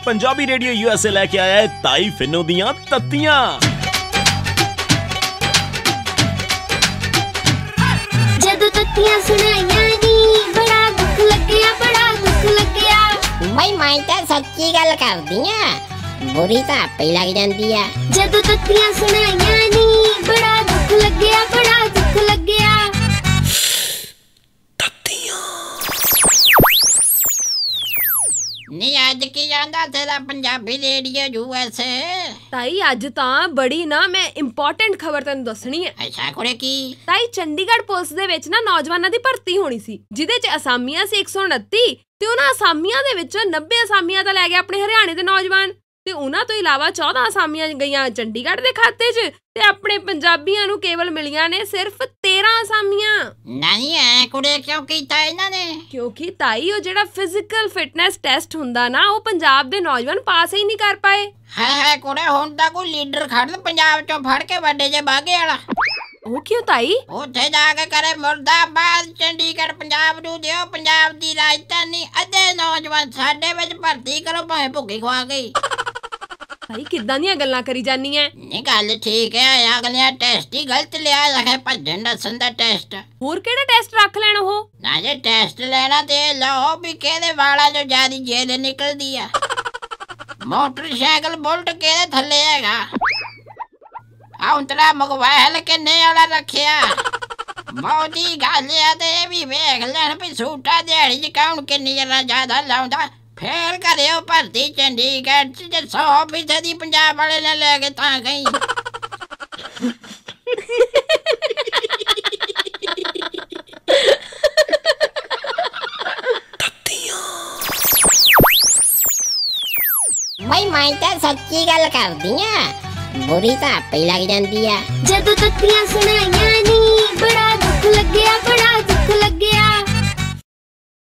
Punjabi radio USA लेके आया है ताई फिन्नो दियां तत्तियां। जदों तत्तियां सुनाइयां नी बड़ा दुख लग्या, बड़ा दुख लग्या। मैं तो सच्ची गल करदी आ, बुरी तो आपे ही लग जांदी आ। जदों तत्तियां सुनाइयां नी बड़ा दुख लग्या, बड़ा दुख लग्या। नी अज की जांदा तेरा पंजाबी रेडियो यूएसए। ताई अज तां बड़ी ना मैं इंपॉर्टेंट खबर तैनूं दसनी है। ऐसा कुड़े की? ताई चंडीगढ़ पुलिस दे विच ना नौजवानां दी भर्ती होनी सी, जिहदे च असामियां सी 129 ते उन्हां असामियां दे विच 90 असामियां दा लै गया अपने हरियाणे दे नौजवान ते उन्हां तो इलावा 14 असामियां गईयां चंडीगढ़ दे खाते च ते अपने पंजाबियां नूं केवल मिलियां ने सिर्फ 13 असामियां। नहीं है कुड़े क्यों कीता इन्हां ने? क्योंकि ताई ओ जेड़ा फिजिकल फिटनेस टेस्ट हुंदा ना ओ पंजाब दे नौजवान पास ही नहीं कर पाए। है कुड़े हुण तां कोई लीडर खड़ पंजाब चों फड़ के वड्डे जे बागे वाला। ओ क्यों ताई? उत्थे जाके करे मुर्दाबाद चंडीगढ़ पंजाब नूं दिओ पंजाब दी राजधानी, अद्धे नौजवान साडे विच भर्ती करो भावें भुक्खी खवा गई। भाई किद्दां दियां गल्लां करी जानी है? नहीं गल ठीक है, अगले टेस्ट ही गलत लिया रखे भजन दसन दा टेस्ट। होर केड़े टेस्ट रख लेण हो? ना जे टेस्ट लेना ते लो भी केदे वाला जो ज्यादा जेल निकलदी आ। मोटरसाइकिल बुलट केदे थल्ले हैगा, औंतरा मोबाइल किन्ने वाला रखिया। बहुती गल है ते भी वेख लैण भी सूटा दिहाड़ी च कौन किन्नी जरा ज्यादा लाउंदा, फिर करियो भर्ती चंडीगढ़ च 100% पंजाब वाले ने लेके तां गई। मैं तो सच्ची गल करदी आ, बुरी तो आपे ही लग जांदी आ। जदों तत्तियां सुनाइयां नी बड़ा